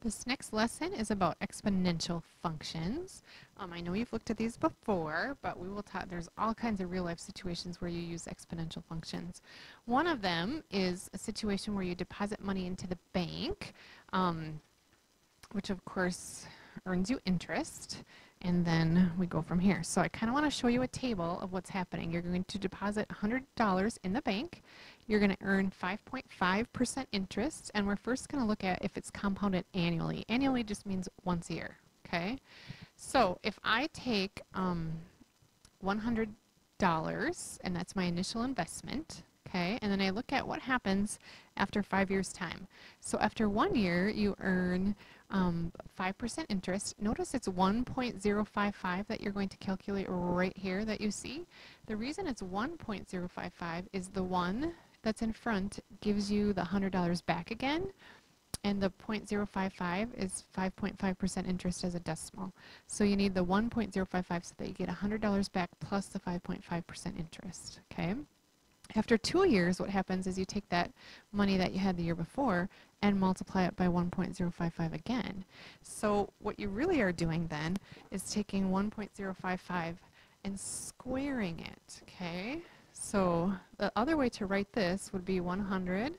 This next lesson is about exponential functions. I know you've looked at these before, but we will talk, there's all kinds of real life situations where you use exponential functions. One of them is a situation where you deposit money into the bank, which of course earns you interest, and then we go from here. So I kind of want to show you a table of what's happening. You're going to deposit $100 in the bank. You're going to earn 5.5% interest, and we're first going to look at if it's compounded annually. Annually just means once a year, okay? So if I take $100, and that's my initial investment, okay, and then I look at what happens after 5 years' time. So after 1 year, you earn 5% interest. Notice it's 1.055 that you're going to calculate right here that you see. The reason it's 1.055 is the one that's in front gives you the $100 back again, and the 0.055 is 5.5% interest as a decimal. So you need the 1.055 so that you get $100 back plus the 5.5% interest, okay? After 2 years, what happens is you take that money that you had the year before and multiply it by 1.055 again. So what you really are doing then is taking 1.055 and squaring it, okay? So the other way to write this would be 100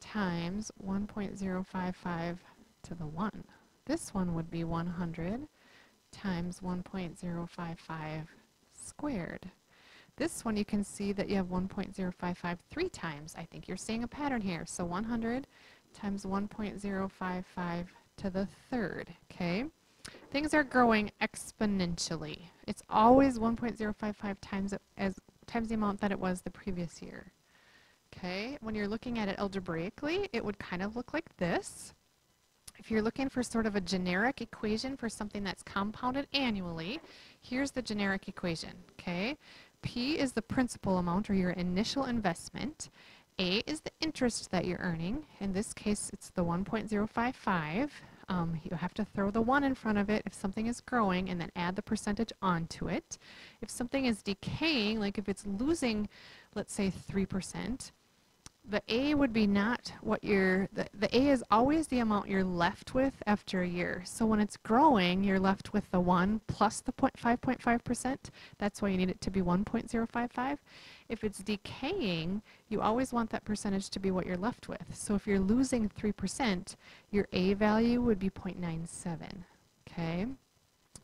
times 1.055 to the 1. This one would be 100 times 1.055 squared. This one you can see that you have 1.055 3 times. I think you're seeing a pattern here. So 100 times 1.055 to the third, okay? Things are growing exponentially. It's always 1.055 times the amount that it was the previous year. Okay, when you're looking at it algebraically, it would kind of look like this. If you're looking for sort of a generic equation for something that's compounded annually, here's the generic equation, okay? P is the principal amount, or your initial investment. A is the interest that you're earning. In this case, it's the 1.055. You have to throw the 1 in front of it if something is growing, and then add the percentage onto it. If something is decaying, like if it's losing, let's say 3%, the A would be not what the A is always the amount you're left with after a year. So when it's growing, you're left with the 1 plus the 5.5%. That's why you need it to be 1.055. If it's decaying, you always want that percentage to be what you're left with. So if you're losing 3%, your A value would be 0.97, okay?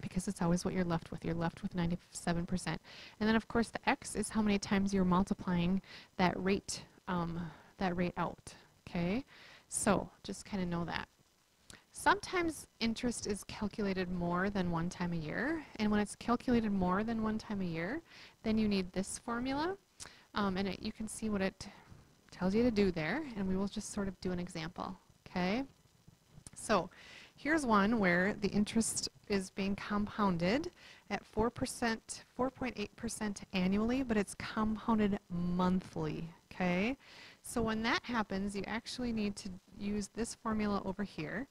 Because it's always what you're left with. You're left with 97%. And then of course the X is how many times you're multiplying that rate out, okay? So just kind of know that. Sometimes interest is calculated more than one time a year, and when it's calculated more than one time a year, then you need this formula, and you can see what it tells you to do there, and we will just sort of do an example, okay? So here's one where the interest is being compounded at 4%, 4.8% annually, but it's compounded monthly, okay? So when that happens, you actually need to use this formula over here.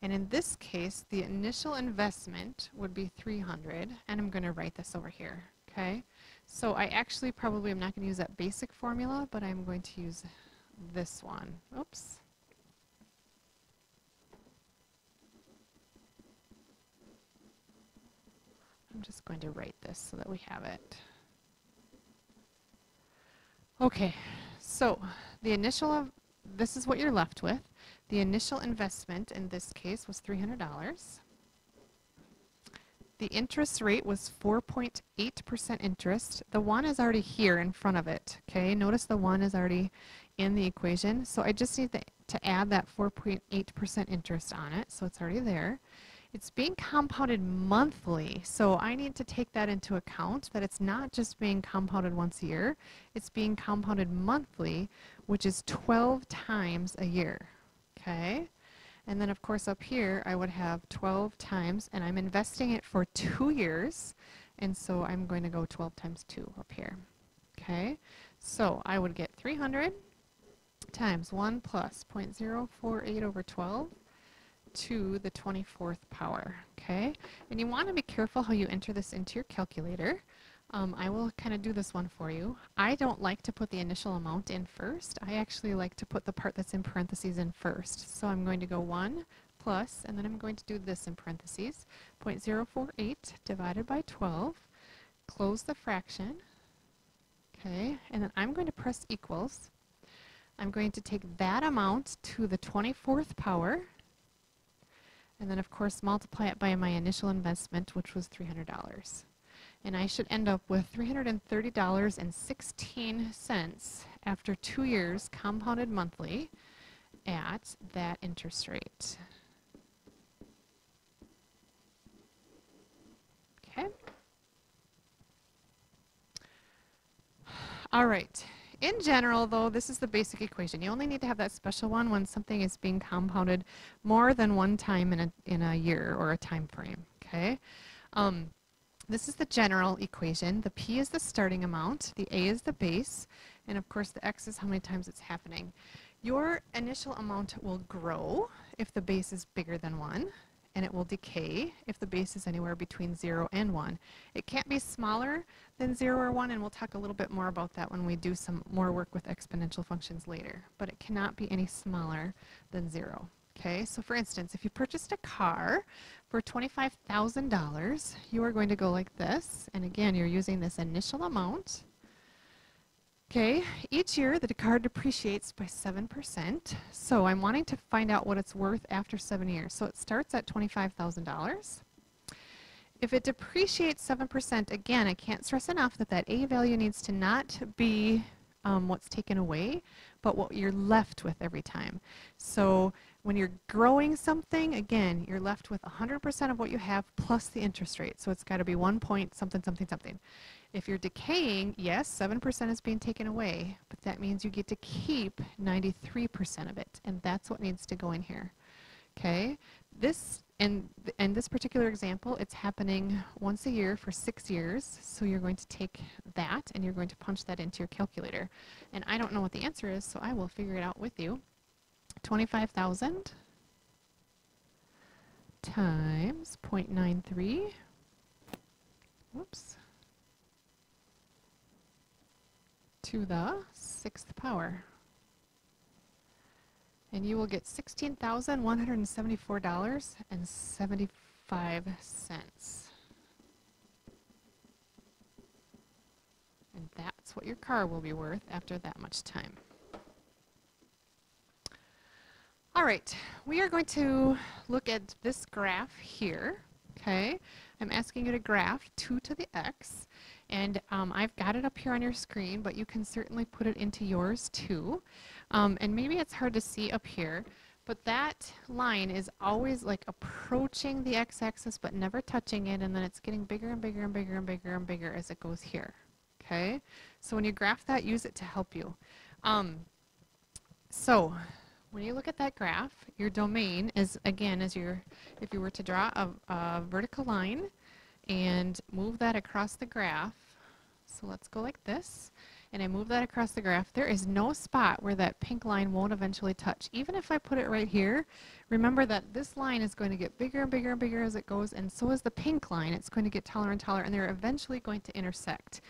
And in this case, the initial investment would be 300, and I'm going to write this over here, okay? So I actually probably am not going to use that basic formula, but I'm going to use this one. Oops. I'm just going to write this so that we have it. Okay, so the initial this is what you're left with. The initial investment in this case was $300. The interest rate was 4.8% interest. The 1 is already here in front of it, okay? Notice the 1 is already in the equation, so I just need to add that 4.8% interest on it, so it's already there. It's being compounded monthly, so I need to take that into account, that it's not just being compounded once a year, it's being compounded monthly, which is 12 times a year, okay? And then of course up here I would have 12 times, and I'm investing it for 2 years, and so I'm going to go 12 times 2 up here, okay? So I would get 300 times 1 plus 0.048 over 12 to the 24th power, okay? And you want to be careful how you enter this into your calculator. I will kind of do this one for you. I don't like to put the initial amount in first. I actually like to put the part that's in parentheses in first. So I'm going to go 1 plus, and then I'm going to do this in parentheses, 0.048 divided by 12, close the fraction, okay, and then I'm going to press equals. I'm going to take that amount to the 24th power, and then of course multiply it by my initial investment, which was $300. And I should end up with $330.16 after 2 years compounded monthly at that interest rate. Okay. All right. In general, though, this is the basic equation. You only need to have that special one when something is being compounded more than one time in a year or a time frame. Okay. This is the general equation. The P is the starting amount, the A is the base, and of course the X is how many times it's happening. Your initial amount will grow if the base is bigger than 1, and it will decay if the base is anywhere between 0 and 1. It can't be smaller than 0 or 1, and we'll talk a little bit more about that when we do some more work with exponential functions later, but it cannot be any smaller than 0. Okay, so for instance, if you purchased a car for $25,000, you are going to go like this, and again, you're using this initial amount. Okay, each year the car depreciates by 7%, so I'm wanting to find out what it's worth after 7 years. So it starts at $25,000. If it depreciates 7%, again, I can't stress enough that that A value needs to not be what's taken away, but what you're left with every time. So when you're growing something, again, you're left with 100% of what you have plus the interest rate. So it's got to be 1 point something, something, something. If you're decaying, yes, 7% is being taken away, but that means you get to keep 93% of it, and that's what needs to go in here. Okay? This, in this particular example, it's happening once a year for 6 years, so you're going to take that and you're going to punch that into your calculator. And I don't know what the answer is, so I will figure it out with you. 25,000 times 0.93, whoops, to the 6th power. And you will get $16,174.75. And that's what your car will be worth after that much time. All right, we are going to look at this graph here. Okay, I'm asking you to graph 2 to the x, and I've got it up here on your screen, but you can certainly put it into yours too. And maybe it's hard to see up here, but that line is always like approaching the x-axis but never touching it, and then it's getting bigger and bigger and bigger and bigger and bigger as it goes here. Okay, so when you graph that, use it to help you. So when you look at that graph, your domain is, again, if you were to draw a vertical line and move that across the graph, so let's go like this, and I move that across the graph, there is no spot where that pink line won't eventually touch. Even if I put it right here, remember that this line is going to get bigger and bigger and bigger as it goes, and so is the pink line. It's going to get taller and taller, and they're eventually going to intersect.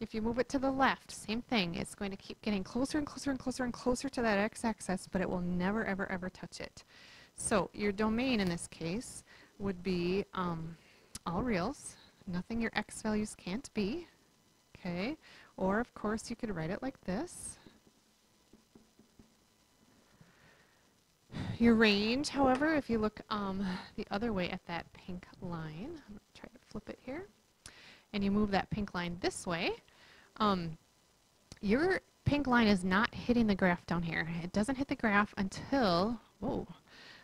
If you move it to the left, same thing. It's going to keep getting closer and closer and closer and closer to that x-axis, but it will never, ever, ever touch it. So your domain in this case would be all reals, nothing your x values can't be. Okay, or of course you could write it like this. Your range, however, if you look the other way at that pink line, I'm going to try to flip it here, and you move that pink line this way, your pink line is not hitting the graph down here. It doesn't hit the graph until,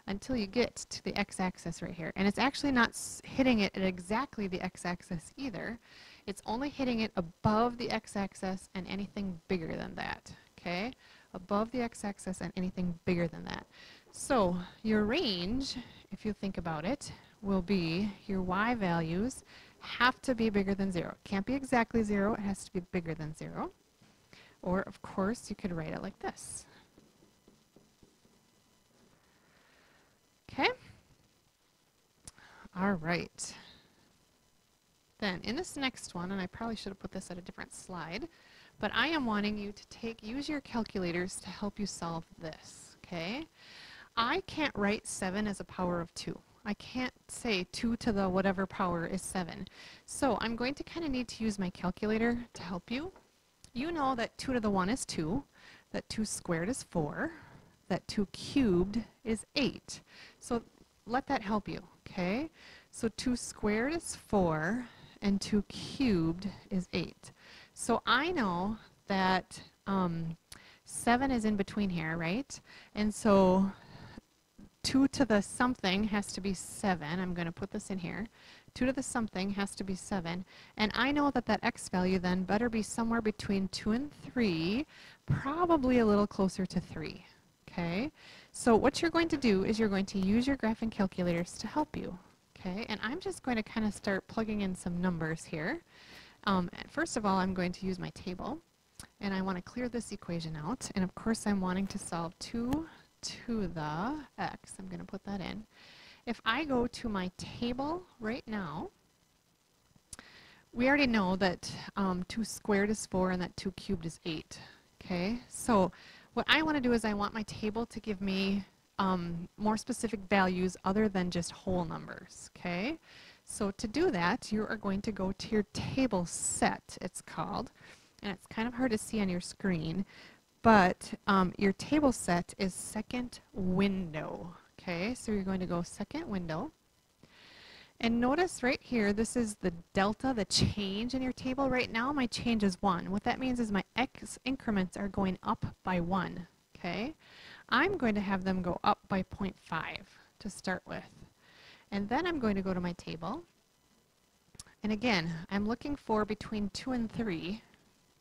until you get to the x-axis right here. And it's actually not hitting it at exactly the x-axis either. It's only hitting it above the x-axis and anything bigger than that, okay? Above the x-axis and anything bigger than that. So your range, if you think about it, will be your y values have to be bigger than 0. It can't be exactly 0. It has to be bigger than 0. Or, of course, you could write it like this. Okay? All right. then in this next one, and I probably should have put this at a different slide, but I am wanting you to use your calculators to help you solve this, okay? I can't write 7 as a power of 2. I can't say 2 to the whatever power is 7. So I'm going to kind of need to use my calculator to help you. You know that 2 to the 1 is 2, that 2 squared is 4, that 2 cubed is 8. So let that help you, okay? So 2 squared is 4, and 2 cubed is 8. So I know that 7 is in between here, right? And so 2 to the something has to be 7. I'm going to put this in here. 2 to the something has to be 7. And I know that that x value then better be somewhere between 2 and 3, probably a little closer to 3. Okay? So what you're going to do is you're going to use your graphing calculators to help you. Okay? And I'm just going to kind of start plugging in some numbers here. First of all, I'm going to use my table. And I want to clear this equation out. And of course, I'm wanting to solve 2 to the x. I'm going to put that in. If I go to my table right now, we already know that 2 squared is 4 and that 2 cubed is 8. Okay, so what I want to do is I want my table to give me more specific values other than just whole numbers. Okay, so to do that, you are going to go to your table set, it's called, and it's kind of hard to see on your screen, but your table set is second window. Okay, so you're going to go second window. And notice right here, this is the delta, the change in your table. Right now, my change is 1. What that means is my x increments are going up by 1. Okay, I'm going to have them go up by 0.5 to start with. And then I'm going to go to my table. And again, I'm looking for between 2 and 3.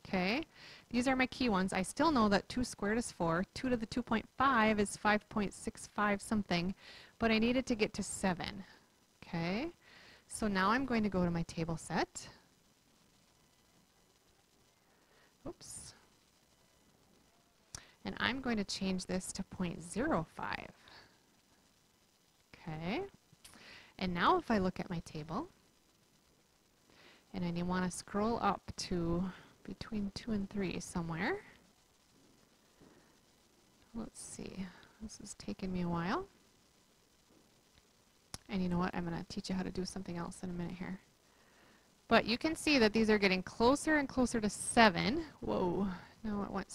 Okay, these are my key ones. I still know that 2 squared is 4, 2 to the 2.5 is 5.65 something, but I needed to get to 7. Okay, so now I'm going to go to my table set. Oops. And I'm going to change this to 0.05. Okay, and now if I look at my table, and I want to scroll up to between 2 and 3 somewhere. Let's see, this is taking me a while. And you know what, I'm going to teach you how to do something else in a minute here. But you can see that these are getting closer and closer to 7. Whoa, now it went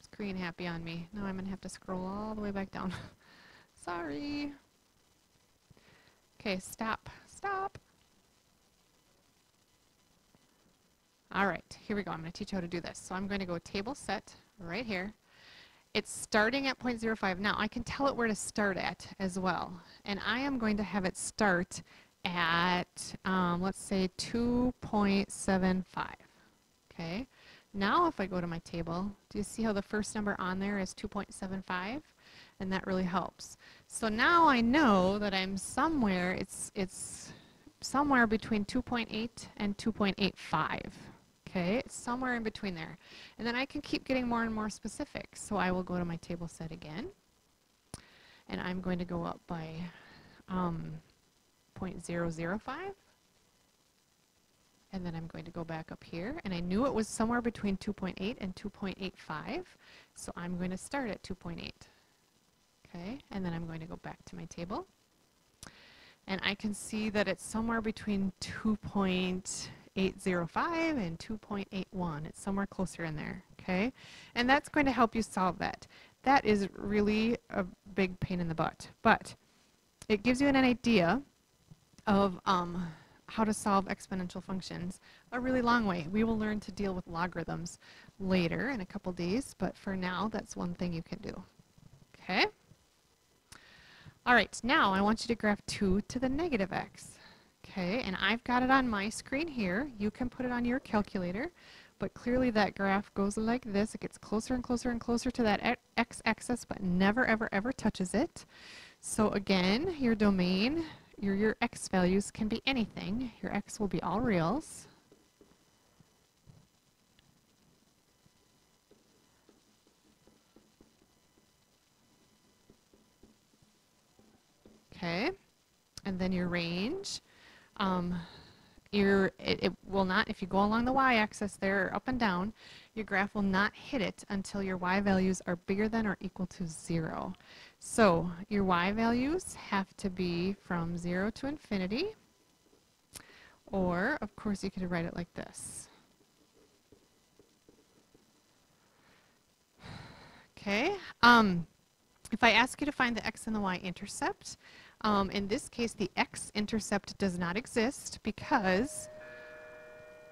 screen happy on me. Now I'm going to have to scroll all the way back down. Sorry. Okay, stop, stop. All right, here we go. I'm going to teach you how to do this. So I'm going to go table set right here. It's starting at 0.05. Now I can tell it where to start at as well. And I am going to have it start at, let's say 2.75. Okay. Now if I go to my table, do you see how the first number on there is 2.75? And that really helps. So now I know that I'm somewhere, it's somewhere between 2.8 and 2.85. Okay, it's somewhere in between there. And then I can keep getting more and more specific. So I will go to my table set again. And I'm going to go up by 0.005. And then I'm going to go back up here. And I knew it was somewhere between 2.8 and 2.85. So I'm going to start at 2.8. Okay, and then I'm going to go back to my table. And I can see that it's somewhere between 2.805 and 2.81. It's somewhere closer in there, okay? And that's going to help you solve that. That is really a big pain in the butt, but it gives you an idea of how to solve exponential functions a really long way. We will learn to deal with logarithms later in a couple days, but for now, that's one thing you can do, okay? All right, now I want you to graph 2 to the negative x. Okay, and I've got it on my screen here. You can put it on your calculator, but clearly that graph goes like this. It gets closer and closer and closer to that x-axis, but never, ever, ever touches it. So again, your domain, your x values can be anything. Your x will be all reals. Okay, and then your range it will not, if you go along the y-axis there, up and down, your graph will not hit it until your y values are bigger than or equal to 0. So your y values have to be from 0 to infinity, or, of course, you could write it like this. Okay. If I ask you to find the x and the y-intercept, in this case, the x-intercept does not exist because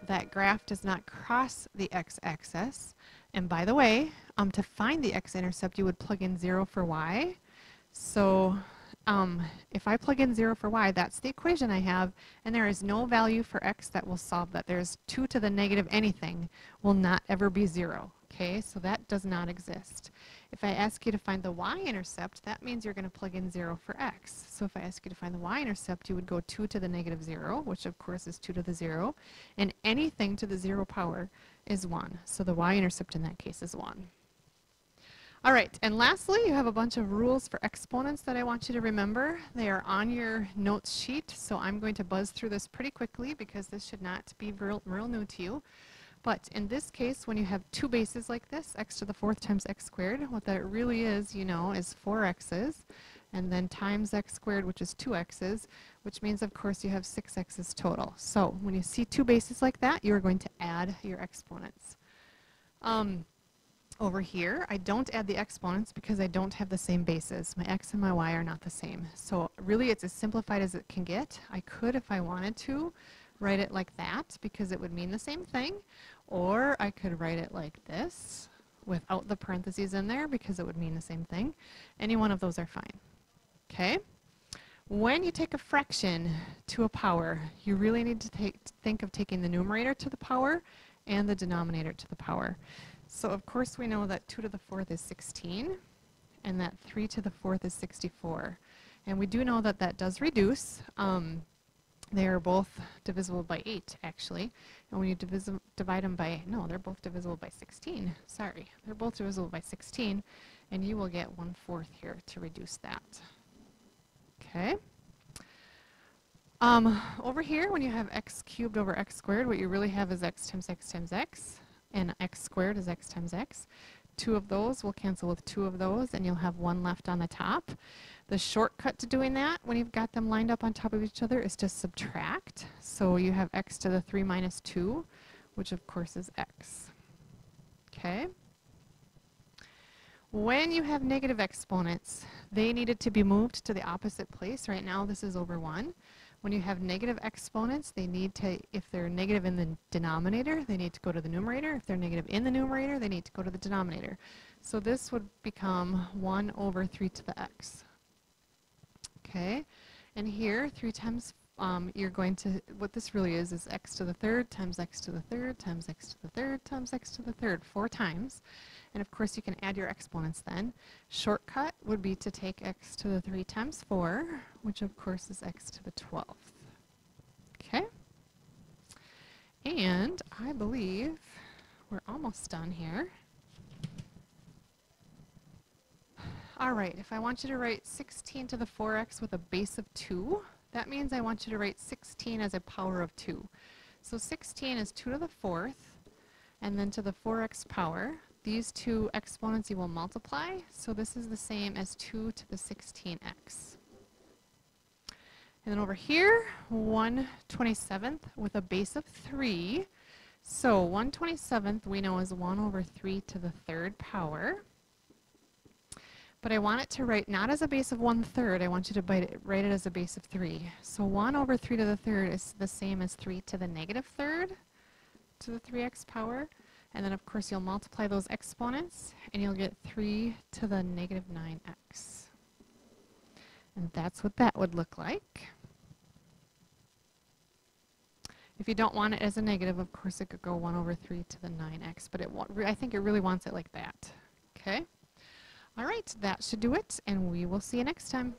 that graph does not cross the x-axis. And by the way, to find the x-intercept, you would plug in 0 for y. So if I plug in 0 for y, that's the equation I have, and there is no value for x that will solve that. There's 2 to the negative anything will not ever be 0. Okay, so that does not exist. If I ask you to find the y-intercept, that means you're going to plug in 0 for x. So if I ask you to find the y-intercept, you would go 2 to the negative 0, which of course is 2 to the 0, and anything to the 0 power is 1. So the y-intercept in that case is 1. All right, and lastly, you have a bunch of rules for exponents that I want you to remember. They are on your notes sheet, so I'm going to buzz through this pretty quickly because this should not be real new to you. But in this case, when you have two bases like this, x to the 4th times x squared, what that really is, you know, is 4x's, and then times x squared, which is 2x's, which means, of course, you have 6x's total. So when you see two bases like that, you're going to add your exponents. Over here, I don't add the exponents because I don't have the same bases. My x and my y are not the same. So really, it's as simplified as it can get. I could, if I wanted to, write it like that because it would mean the same thing. Or I could write it like this without the parentheses in there because it would mean the same thing. Any one of those are fine. Okay? When you take a fraction to a power, you really need to think of taking the numerator to the power and the denominator to the power. So of course we know that 2 to the 4th is 16 and that 3 to the 4th is 64. And we do know that that does reduce. They are both divisible by 8, actually. And when you divide them by, no, they're both divisible by 16. Sorry, they're both divisible by 16, and you will get 1/4 here to reduce that. Okay. Over here, when you have x cubed over x squared, what you really have is x times x times x, and x squared is x times x. 2 of those will cancel with 2 of those, and you'll have 1 left on the top. The shortcut to doing that, when you've got them lined up on top of each other, is to subtract. So you have x to the 3 minus 2, which of course is x. Okay? When you have negative exponents, they needed to be moved to the opposite place. Right now, this is over 1. When you have negative exponents, they need to, if they're negative in the denominator, they need to go to the numerator. If they're negative in the numerator, they need to go to the denominator. So this would become 1 over 3 to the x. Okay, and here 3 times, you're going to, what this really is x to the 3rd times x to the 3rd times x to the 3rd times x to the 3rd, 4 times. And of course you can add your exponents then. Shortcut would be to take x to the 3 times 4, which of course is x to the 12th. Okay, and I believe we're almost done here. All right, if I want you to write 16 to the 4x with a base of 2, that means I want you to write 16 as a power of 2. So 16 is 2 to the 4th, and then to the 4x power. These two exponents you will multiply, so this is the same as 2 to the 16x. And then over here, 1/27th with a base of 3. So 1/27th we know is 1 over 3 to the 3rd power. But I want it to write not as a base of 1/3, I want you to write it as a base of 3. So 1 over 3 to the 3rd is the same as 3 to the negative 3rd to the 3x power. And then of course you'll multiply those exponents and you'll get 3 to the negative 9x. And that's what that would look like. If you don't want it as a negative, of course it could go 1 over 3 to the 9x, but I think it really wants it like that. Okay? All right, that should do it, and we will see you next time.